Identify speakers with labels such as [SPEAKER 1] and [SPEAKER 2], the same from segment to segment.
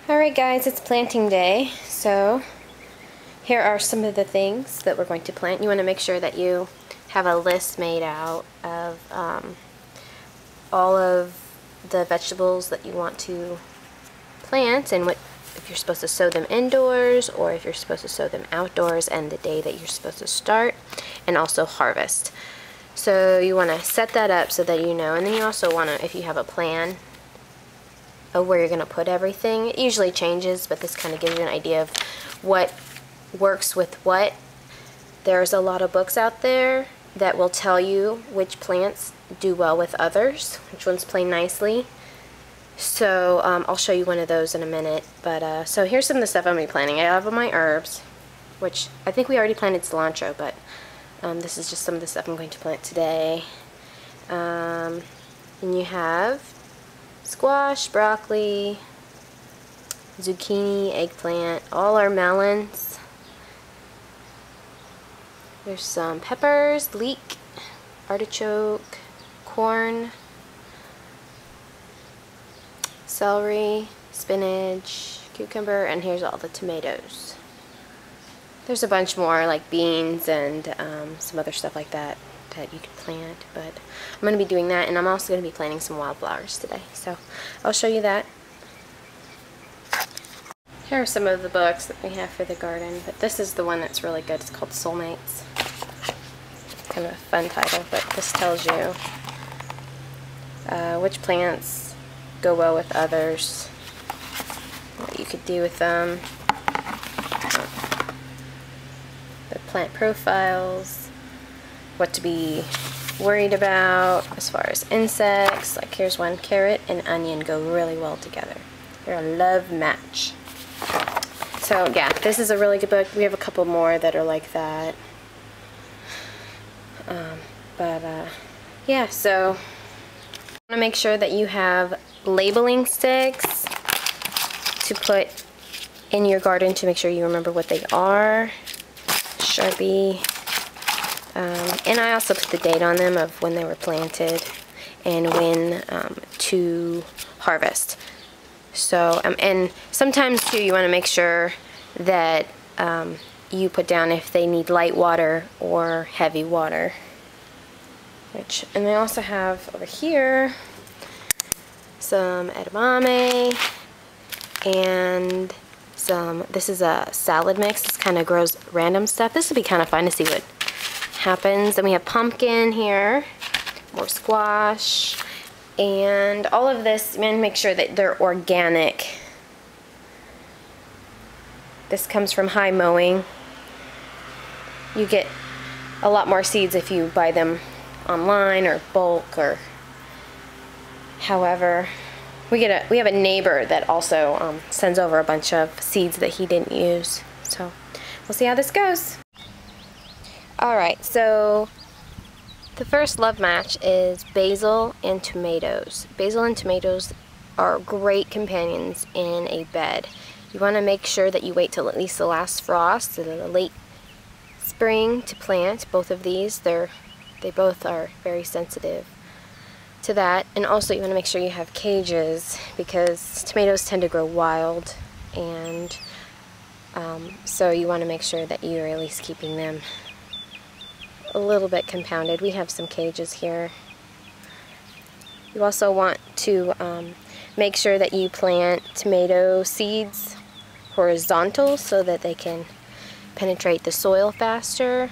[SPEAKER 1] Alright guys, it's planting day, so here are some of the things that we're going to plant. You want to make sure that you have a list made out of all of the vegetables that you want to plant and if you're supposed to sow them indoors or if you're supposed to sow them outdoors and the day that you're supposed to start, and also harvest. So you want to set that up so that you know, and then you also want to, if you have a plan of where you're going to put everything. It usually changes, but this kind of gives you an idea of what works with what. There's a lot of books out there that will tell you which plants do well with others, which ones play nicely. So I'll show you one of those in a minute. But so here's some of the stuff I'm going to be planting. I have my herbs, which I think we already planted cilantro, but this is just some of the stuff I'm going to plant today. And you have squash, broccoli, zucchini, eggplant, all our melons. There's some peppers, leek, artichoke, corn, celery, spinach, cucumber, and here's all the tomatoes. There's a bunch more like beans and some other stuff like that that you can plant, but I'm going to be doing that, and I'm also going to be planting some wildflowers today, so I'll show you that. Here are some of the books that we have for the garden, but this is the one that's really good. It's called Soulmates. Kind of a fun title, but this tells you which plants go well with others, what you could do with them, the plant profiles, what to be worried about as far as insects. Like here's one, carrot and onion go really well together. They're a love match. So yeah, this is a really good book. We have a couple more that are like that. Yeah, so I want to make sure that you have labeling sticks to put in your garden to make sure you remember what they are. Sharpie. And I also put the date on them of when they were planted and when to harvest. So, and sometimes too you want to make sure that you put down if they need light water or heavy water. And I also have over here some edamame and this is a salad mix. This kind of grows random stuff. This would be kind of fun to see what happens. Then we have pumpkin here, more squash, and all of this, and make sure that they're organic. This comes from High Mowing. You get a lot more seeds if you buy them online or bulk or however. We have a neighbor that also sends over a bunch of seeds that he didn't use. So we'll see how this goes. Alright, so the first love match is basil and tomatoes. Basil and tomatoes are great companions in a bed. You want to make sure that you wait till at least the last frost, so the late spring, to plant both of these. They both are very sensitive to that. And also you want to make sure you have cages because tomatoes tend to grow wild, and so you want to make sure that you're at least keeping them a little bit compounded. We have some cages here. You also want to make sure that you plant tomato seeds horizontal so that they can penetrate the soil faster.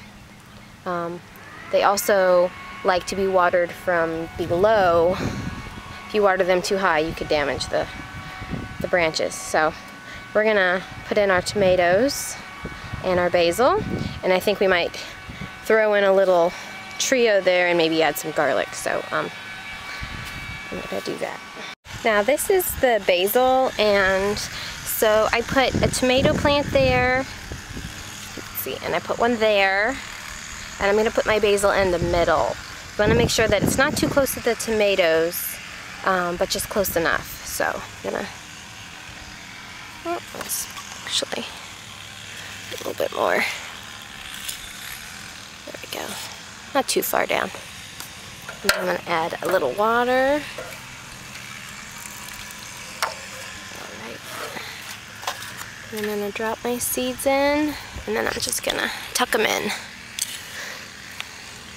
[SPEAKER 1] They also like to be watered from below. If you water them too high, you could damage the branches. So we're gonna put in our tomatoes and our basil, and I think we might throw in a little trio there and maybe add some garlic. So I'm gonna do that. Now this is the basil, and so I put a tomato plant there. Let's see, and I put one there, and I'm gonna put my basil in the middle. You want to make sure that it's not too close to the tomatoes, but just close enough. So I'm gonna, let's actually a little bit more. There we go. Not too far down. And I'm gonna add a little water. Alright. I'm gonna drop my seeds in, and then I'm just gonna tuck them in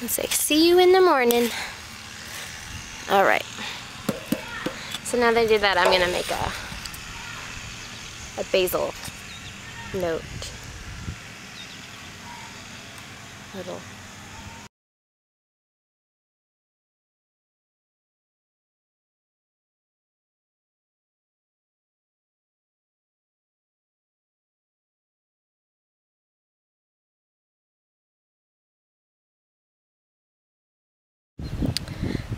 [SPEAKER 1] and say, see you in the morning. All right. So now that I did that, I'm gonna make a basil note. Little.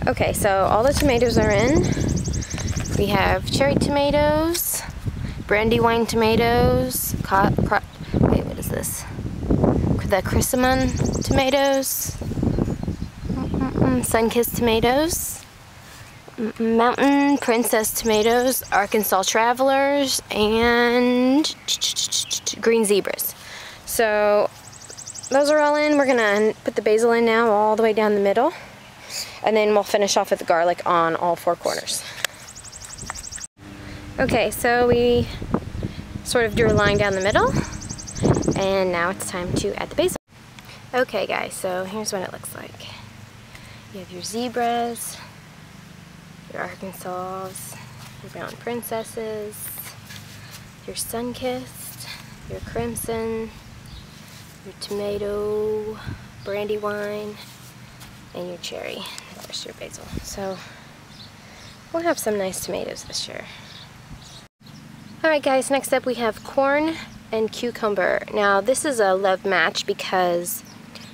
[SPEAKER 1] Okay, so all the tomatoes are in. We have cherry tomatoes, Brandywine tomatoes, wait, what is this? The Chrysamon tomatoes, Sunkist tomatoes, Mountain Princess tomatoes, Arkansas Travelers, and green zebras. So those are all in. We're gonna put the basil in now all the way down the middle. And then we'll finish off with the garlic on all four corners. Okay, so we sort of drew a line down the middle, and now it's time to add the basil. Okay guys, so here's what it looks like. You have your zebras, your Arkansas, your Mountain Princesses, your Sunkist, your Crimson, your tomato, Brandywine, and your cherry, and of course your basil. So we'll have some nice tomatoes this year. Alright guys, next up we have corn and cucumber. Now this is a love match because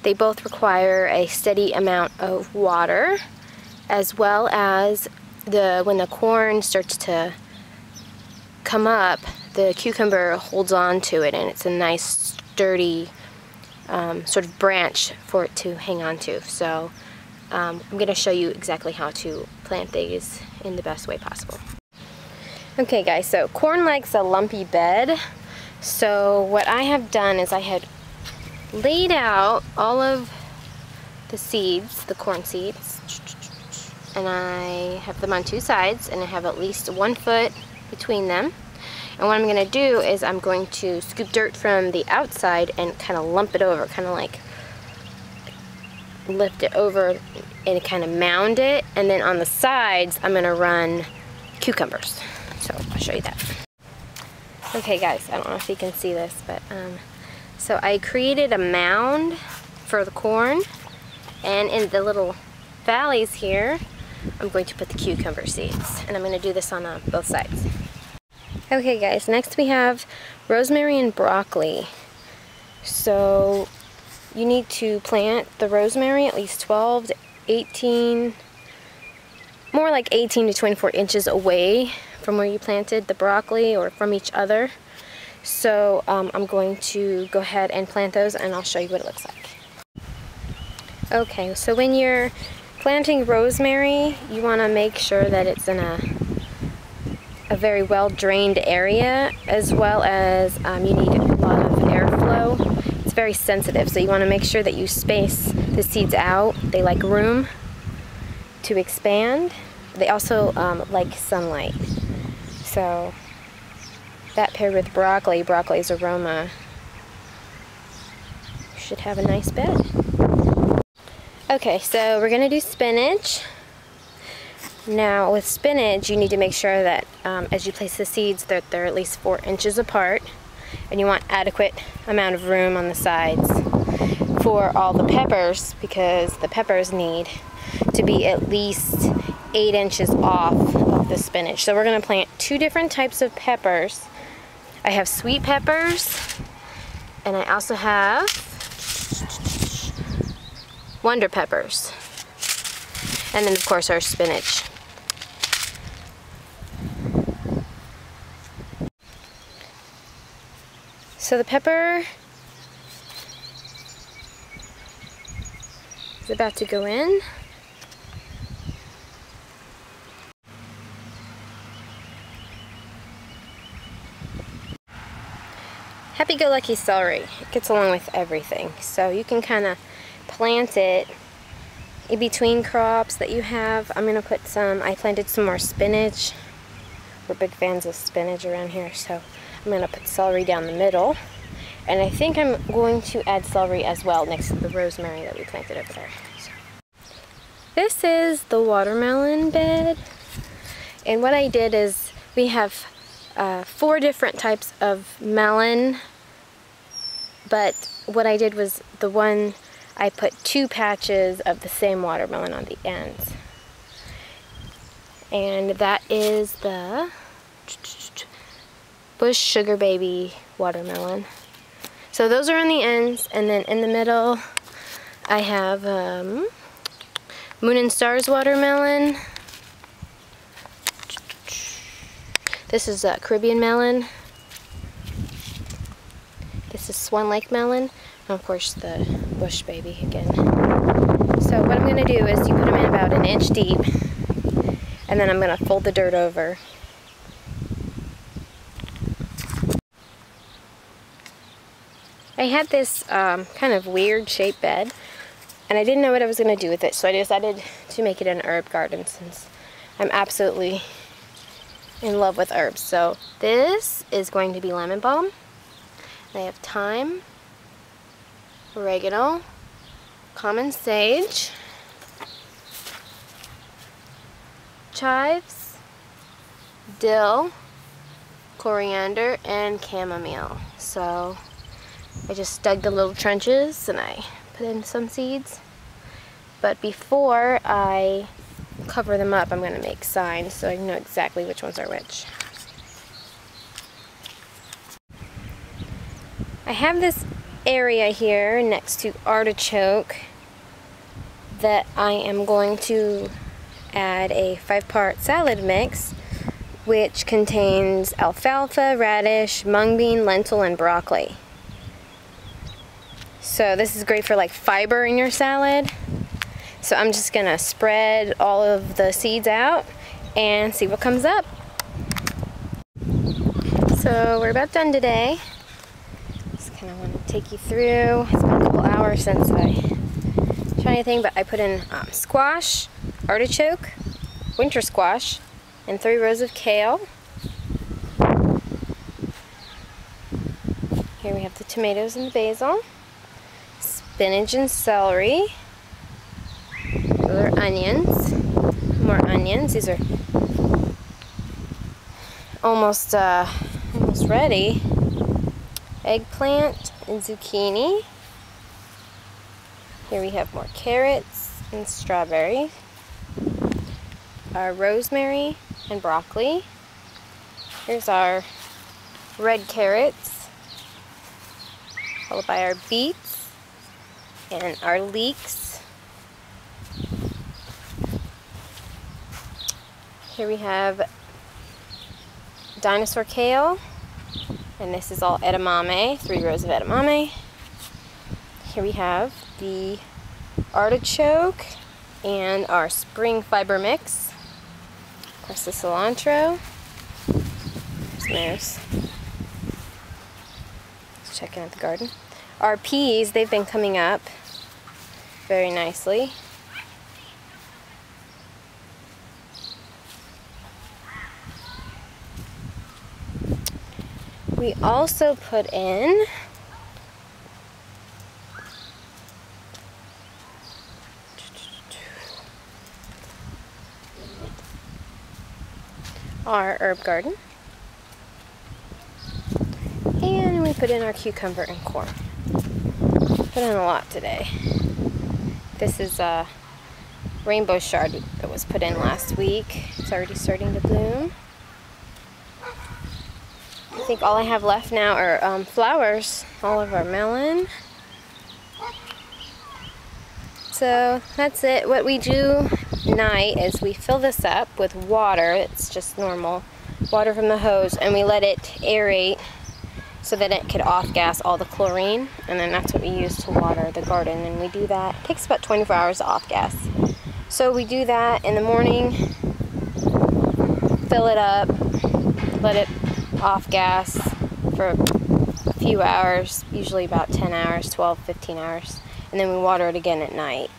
[SPEAKER 1] they both require a steady amount of water, as well as when the corn starts to come up, the cucumber holds on to it, and it's a nice sturdy sort of branch for it to hang on to. So I'm going to show you exactly how to plant these in the best way possible. Okay guys, so corn likes a lumpy bed. So what I have done is I had laid out all of the seeds, the corn seeds, and I have them on two sides, and I have at least 1 foot between them. And what I'm going to do is I'm going to scoop dirt from the outside and kind of lump it over, kind of like lift it over and kind of mound it, and then on the sides I'm going to run cucumbers. So I'll show you that. Okay guys, I don't know if you can see this, but so I created a mound for the corn, and in the little valleys here I'm going to put the cucumber seeds, and I'm going to do this on both sides. Okay guys, next we have rosemary and broccoli. So you need to plant the rosemary at least 12 to 18, more like 18 to 24 inches away from where you planted the broccoli, or from each other. So I'm going to go ahead and plant those, and I'll show you what it looks like. Okay, so when you're planting rosemary, you want to make sure that it's in a very well drained area, as well as you need a lot of airflow. It's very sensitive, so you want to make sure that you space the seeds out. They like room to expand. They also like sunlight. So that paired with broccoli, broccoli's aroma, you should have a nice bed. Okay, so we're gonna do spinach. Now with spinach, you need to make sure that as you place the seeds that they're at least 4 inches apart, and you want adequate amount of room on the sides for all the peppers, because the peppers need to be at least 8 inches off of the spinach. So we're going to plant 2 different types of peppers. I have sweet peppers, and I also have wonder peppers, and then of course our spinach. So the pepper is about to go in. Happy-go-lucky celery. It gets along with everything. So you can kind of plant it in between crops that you have. I'm going to put I planted some more spinach. We're big fans of spinach around here, so I'm I'm going to put celery down the middle. And I think I'm going to add celery as well next to the rosemary that we planted over there. So, this is the watermelon bed. And what I did is we have 4 different types of melon. But what I did was I put 2 patches of the same watermelon on the ends. And that is the Bush Sugar Baby watermelon. So those are on the ends, and then in the middle I have Moon and Stars watermelon. This is Caribbean melon. This is Swan Lake melon. And of course the Bush Baby again. So what I'm going to do is you put them in about 1 inch deep, and then I'm going to fold the dirt over. I had this kind of weird shaped bed, and I didn't know what I was going to do with it, so I decided to make it an herb garden since I'm absolutely in love with herbs. So this is going to be lemon balm. I have thyme, oregano, common sage, chives, dill, coriander, and chamomile. So I just dug the little trenches and I put in some seeds. But before I cover them up, I'm going to make signs so I know exactly which ones are which. I have this area here next to artichoke that I am going to add a 5-part salad mix, which contains alfalfa, radish, mung bean, lentil, and broccoli. So this is great for like fiber in your salad. So I'm just gonna spread all of the seeds out and see what comes up. So we're about done today. Just kind of want to take you through. It's been a couple hours since I tried anything, but I put in squash, artichoke, winter squash, and 3 rows of kale. Here we have the tomatoes and the basil, spinach and celery. Those are onions. More onions. These are almost ready. Eggplant and zucchini. Here we have more carrots and strawberry. Our rosemary and broccoli. Here's our red carrots, followed by our beets and our leeks. Here we have dinosaur kale, and this is all edamame, 3 rows of edamame. Here we have the artichoke and our spring fiber mix. Of course, the cilantro. There's Just checking out the garden. Our peas, they've been coming up very nicely. We also put in our herb garden, and we put in our cucumber and corn. Put in a lot today. This is a rainbow chard that was put in last week. It's already starting to bloom. I think all I have left now are flowers. All of our melon. So that's it. What we do night is we fill this up with water. It's just normal water from the hose, and we let it aerate so that it could off-gas all the chlorine, and then that's what we use to water the garden. And we do that. It takes about 24 hours to off-gas. So we do that in the morning, fill it up, let it off-gas for a few hours, usually about 10 hours, 12, 15 hours, and then we water it again at night.